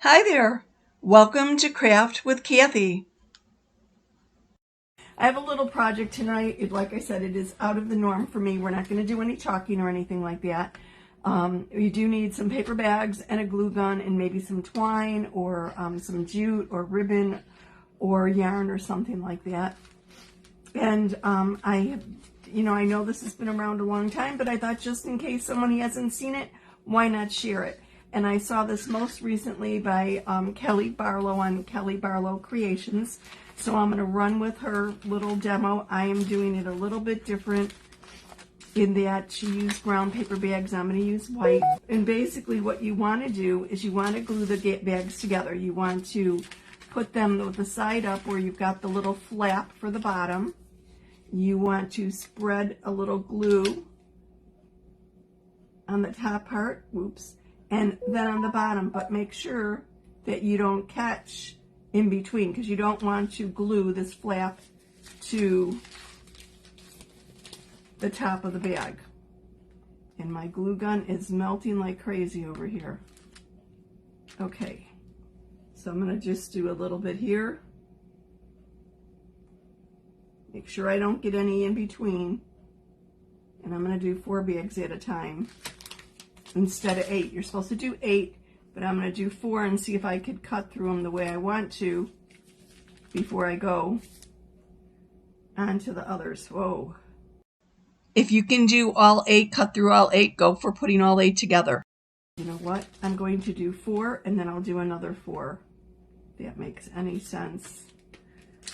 Hi there. Welcome to Craft with Kathie. I have a little project tonight. Like I said, it is out of the norm for me. We're not going to do any talking or anything like that. You do need some paper bags and a glue gun and maybe some twine or some jute or ribbon or yarn or something like that. And I know this has been around a long time, but I thought just in case someone hasn't seen it, why not share it? And I saw this most recently by Kelly Barlow on Kelly Barlow Creations. So I'm going to run with her little demo. I am doing it a little bit different in that she used brown paper bags. I'm going to use white. And basically what you want to do is you want to glue the bags together. You want to put them with the side up where you've got the little flap for the bottom. You want to spread a little glue on the top part. Whoops. And then on the bottom, but make sure that you don't catch in between because you don't want to glue this flap to the top of the bag. And my glue gun is melting like crazy over here. Okay, so I'm going to just do a little bit here. Make sure I don't get any in between. And I'm going to do 4 bags at a time. Instead of 8. You're supposed to do 8, but I'm going to do 4 and see if I could cut through them the way I want to before I go on to the others. Whoa. If you can do all 8, cut through all 8, go for putting all 8 together. You know what? I'm going to do 4 and then I'll do another 4. If that makes any sense.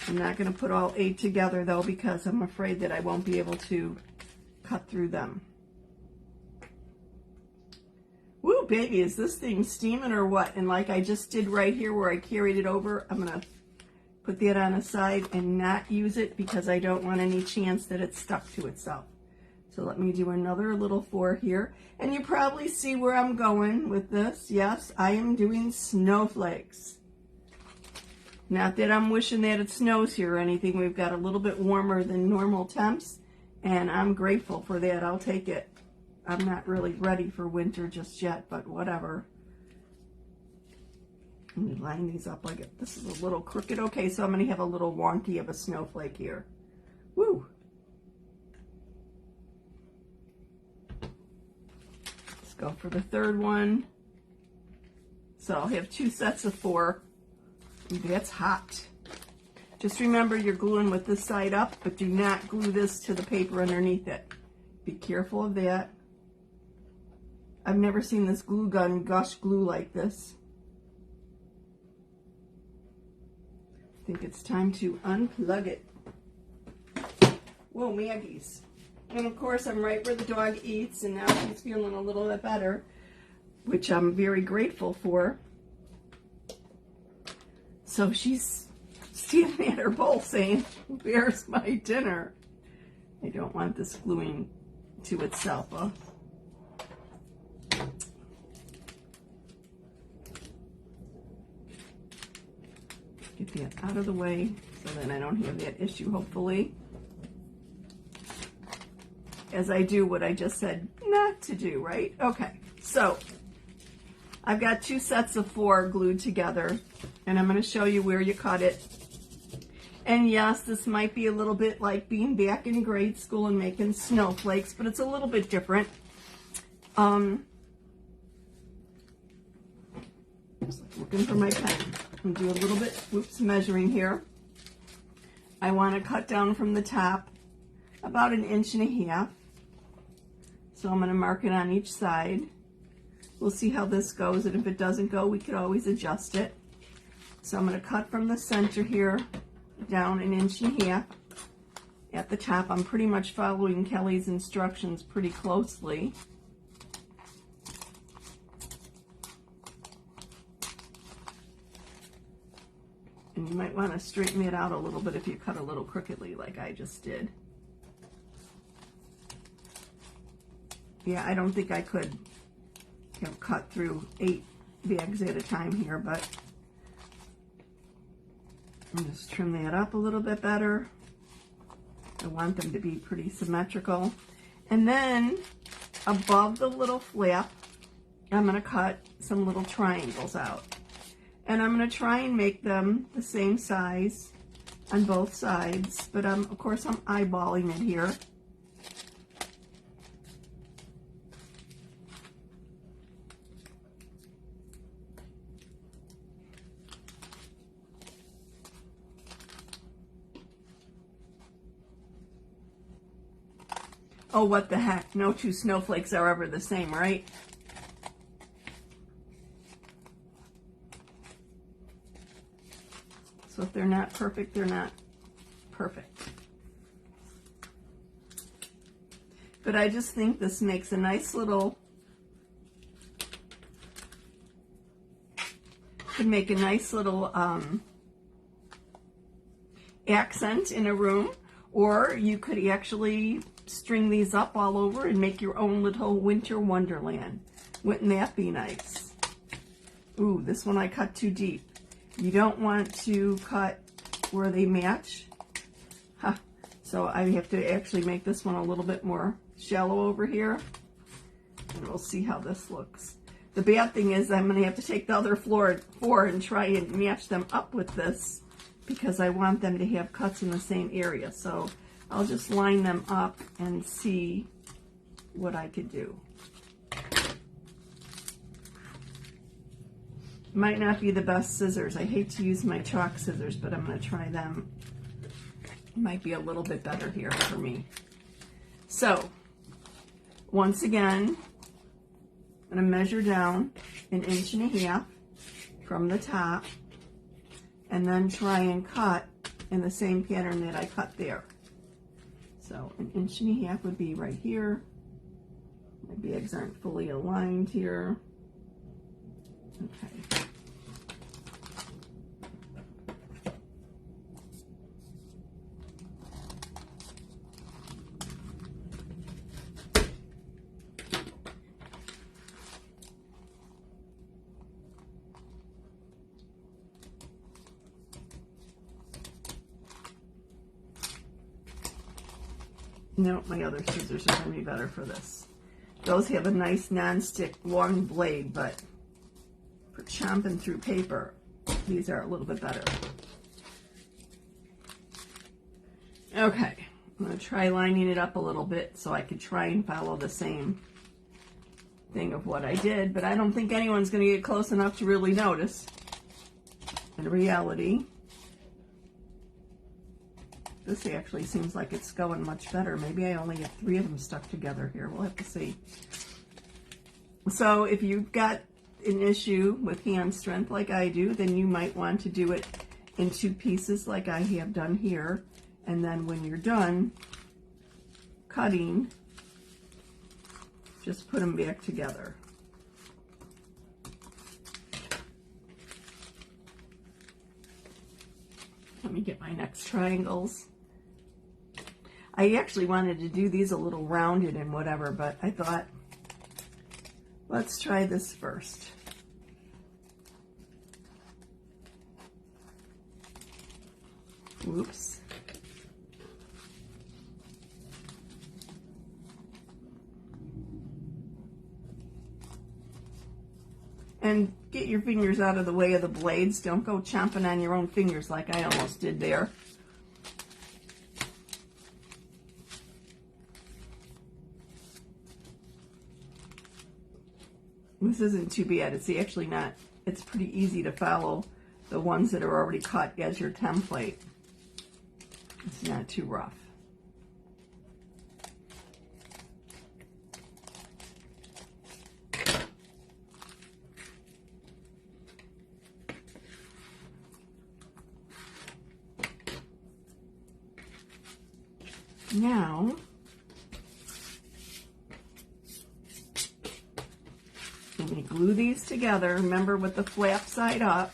I'm not going to put all 8 together though because I'm afraid that I won't be able to cut through them. Woo, baby, is this thing steaming or what? And like I just did right here where I carried it over, I'm going to put that on the side and not use it because I don't want any chance that it's stuck to itself. So let me do another little 4 here. And you probably see where I'm going with this. Yes, I am doing snowflakes. Not that I'm wishing that it snows here or anything. We've got a little bit warmer than normal temps, and I'm grateful for that. I'll take it. I'm not really ready for winter just yet, but whatever. Let me line these up like it. This is a little crooked. Okay, so I'm going to have a little wonky of a snowflake here. Woo! Let's go for the third one. So I'll have 2 sets of 4. That's hot. Just remember you're gluing with this side up, but do not glue this to the paper underneath it. Be careful of that. I've never seen this glue gun gush glue like this. I think it's time to unplug it. Whoa, Maggie's. And of course I'm right where the dog eats, and now she's feeling a little bit better, which I'm very grateful for. So she's standing at her bowl saying, "Where's my dinner?" I don't want this gluing to itself, huh? Get that out of the way so then I don't have that issue, hopefully. As I do what I just said not to do, right? Okay, so I've got 2 sets of 4 glued together, and I'm going to show you where you cut it. And yes, this might be a little bit like being back in grade school and making snowflakes, but it's a little bit different. Just looking for my pen. I'm going to do a little bit, whoops, measuring here. I want to cut down from the top about 1.5 inches. So I'm going to mark it on each side. We'll see how this goes, and if it doesn't go, we could always adjust it. So I'm going to cut from the center here down 1.5 inches. At the top, I'm pretty much following Kelly's instructions pretty closely. And you might want to straighten it out a little bit if you cut a little crookedly like I just did. Yeah, I don't think I could have cut through 8 bags at a time here, but I'll just trim that up a little bit better. I want them to be pretty symmetrical. And then above the little flap, I'm going to cut some little triangles out. And I'm going to try and make them the same size on both sides, but of course I'm eyeballing it here. Oh, what the heck? No two snowflakes are ever the same, right? So if they're not perfect, they're not perfect. But I just think this makes a nice little, could make a nice little accent in a room, or you could actually string these up all over and make your own little winter wonderland. Wouldn't that be nice? Ooh, this one I cut too deep. You don't want to cut where they match. Huh. So I have to actually make this one a little bit more shallow over here. And we'll see how this looks. The bad thing is I'm going to have to take the other four and try and match them up with this, because I want them to have cuts in the same area. So I'll just line them up and see what I could do. Might not be the best scissors. I hate to use my chalk scissors, but I'm going to try them. Might be a little bit better here for me. So, once again, I'm going to measure down 1.5 inches from the top, and then try and cut in the same pattern that I cut there. So 1.5 inches would be right here. My bags aren't fully aligned here. Okay. No, my other scissors are going to be better for this. Those have a nice non-stick long blade, but for chomping through paper, these are a little bit better. Okay, I'm going to try lining it up a little bit so I could try and follow the same thing of what I did, but I don't think anyone's going to get close enough to really notice. In reality, this actually seems like it's going much better. Maybe I only have 3 of them stuck together here. We'll have to see. So if you've got an issue with hand strength like I do, then you might want to do it in 2 pieces like I have done here. And then when you're done cutting, just put them back together. Let me get my next triangles. I actually wanted to do these a little rounded and whatever, but I thought, let's try this first. Whoops. And get your fingers out of the way of the blades. Don't go chomping on your own fingers like I almost did there. This isn't too bad. It's actually not. It's pretty easy to follow the ones that are already cut as your template. It's not too rough. Now, I'm going to glue these together, remember, with the flap side up.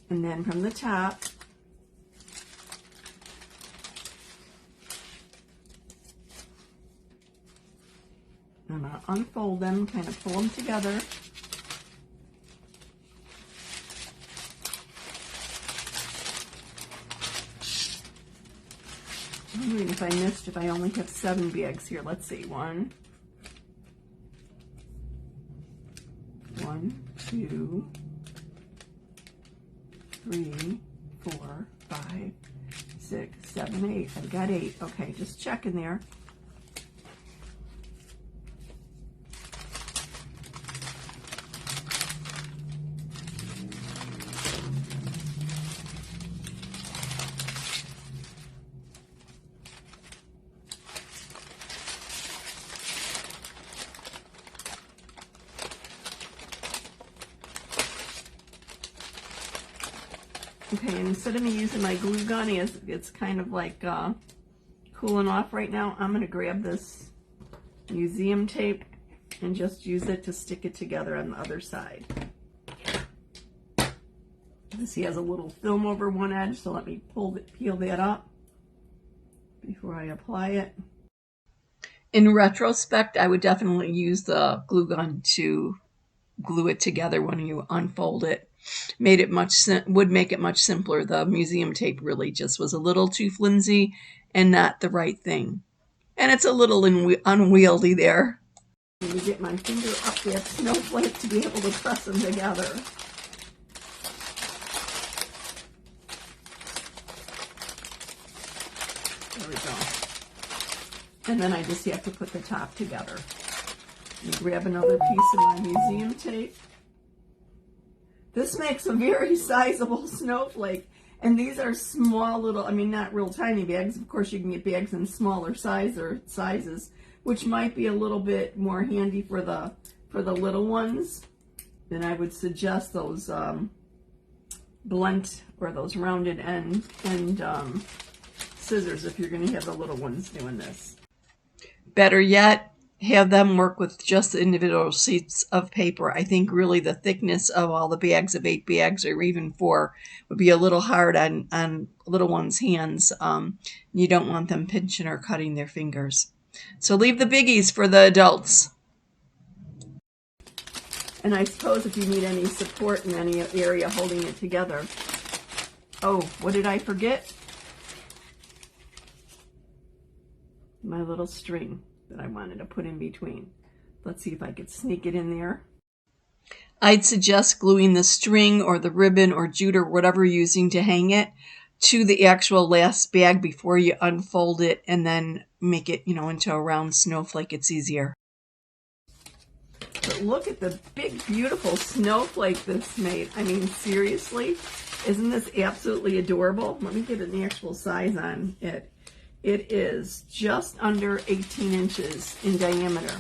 And then from the top, I'm going to unfold them, kind of pull them together. I'm wondering if I missed, if I only have 7 bags here. Let's see. 1, 2, 3, 4, 5, 6, 7, 8. I've got 8. Okay, just checking there. Okay, and instead of me using my glue gun, it's kind of like cooling off right now, I'm going to grab this museum tape and just use it to stick it together on the other side. This has a little film over one edge, so let me peel that up before I apply it. In retrospect, I would definitely use the glue gun to glue it together when you unfold it. Would make it much simpler. The museum tape really just was a little too flimsy and not the right thing. And it's a little unwieldy there. Let me get my finger up that snowflake to be able to press them together. There we go. And then I just have to put the top together. And grab another piece of my museum tape. This makes a very sizable snowflake. And these are small little, I mean, not real tiny bags. Of course, you can get bags in smaller sizes, which might be a little bit more handy for the little ones. Then I would suggest those blunt or those rounded end scissors if you're going to have the little ones doing this. Better yet, have them work with just the individual sheets of paper. I think really the thickness of all the bags of 8 bags or even 4 would be a little hard on little ones' hands. You don't want them pinching or cutting their fingers. So leave the biggies for the adults. And I suppose if you need any support in any area holding it together. Oh, what did I forget? My little string that I wanted to put in between. Let's see if I could sneak it in there. I'd suggest gluing the string or the ribbon or jute or whatever you're using to hang it to the actual last bag before you unfold it and then make it, into a round snowflake. It's easier. But look at the big, beautiful snowflake this made. I mean, seriously, isn't this absolutely adorable? Let me get an actual size on it. It is just under 18 inches in diameter.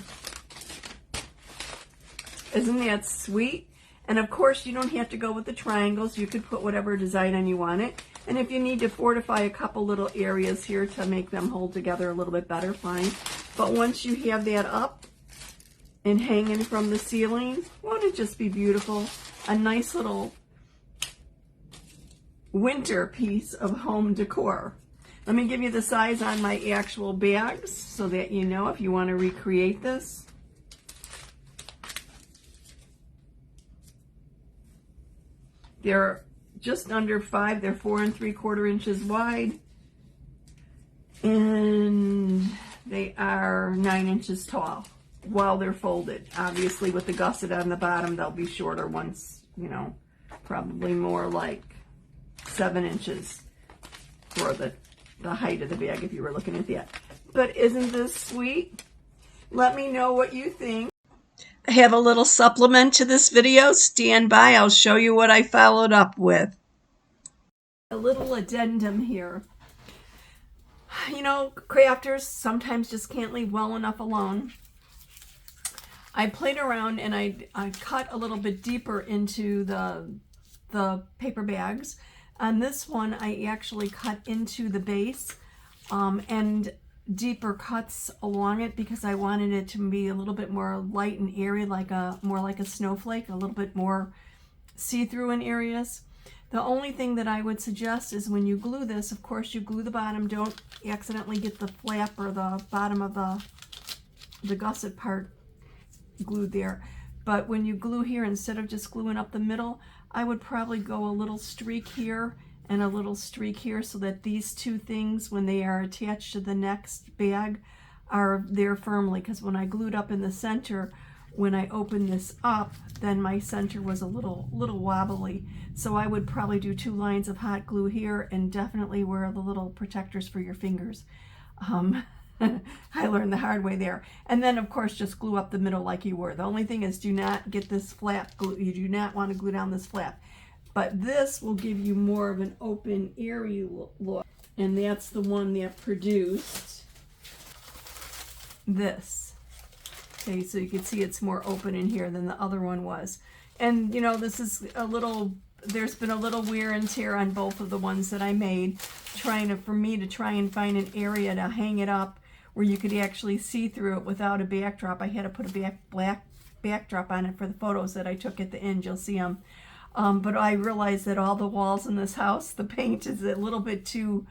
Isn't that sweet? And of course, you don't have to go with the triangles. You could put whatever design on you want it. And if you need to fortify a couple little areas here to make them hold together a little bit better, fine. But once you have that up and hanging from the ceiling, won't it just be beautiful? A nice little winter piece of home decor. Let me give you the size on my actual bags so that you know if you want to recreate this. They're just under 5. They're 4 3/4 inches wide. And they are 9 inches tall while they're folded. Obviously, with the gusset on the bottom, they'll be shorter once, probably more like 7 inches for the height of the bag if you were looking at that. But isn't this sweet? Let me know what you think. I have a little supplement to this video. Stand by. I'll show you what I followed up with. A little addendum here. Crafters sometimes just can't leave well enough alone. I played around and I cut a little bit deeper into the paper bags. On this one, I actually cut into the base and deeper cuts along it because I wanted it to be a little bit more light and airy, more like a snowflake, a little bit more see-through in areas. The only thing that I would suggest is when you glue this, of course, you glue the bottom. Don't accidentally get the flap or the bottom of the gusset part glued there. But when you glue here, instead of just gluing up the middle, I would probably go a little streak here and a little streak here, so that these two things, when they are attached to the next bag, are there firmly. Because when I glued up in the center, when I opened this up, then my center was a little wobbly. So I would probably do 2 lines of hot glue here, and definitely wear the little protectors for your fingers. I learned the hard way there. And then of course just glue up the middle like you were. The only thing is, do not get this flap glue. You do not want to glue down this flap. But this will give you more of an open, airy look. And that's the one that produced this. Okay, so you can see it's more open in here than the other one was. And you know, this is a little, there's been a little wear and tear on both of the ones that I made, for me to try and find an area to hang it up where you could actually see through it without a backdrop. I had to put a black backdrop on it for the photos that I took at the end. You'll see them. But I realized that all the walls in this house, the paint is a little bit too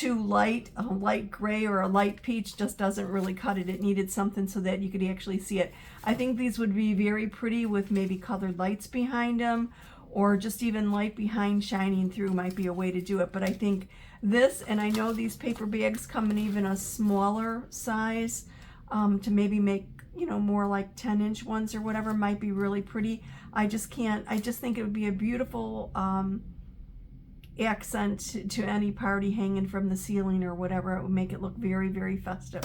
light. A light gray or a light peach just doesn't really cut it. It needed something so that you could actually see it. I think these would be very pretty with maybe colored lights behind them, or just even light behind shining through might be a way to do it. But I think this, and I know these paper bags come in even a smaller size, to maybe make, you know, more like 10-inch ones or whatever, might be really pretty. I just think it would be a beautiful accent to any party hanging from the ceiling or whatever. It would make it look very, very festive.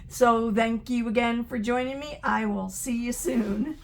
So thank you again for joining me. I will see you soon.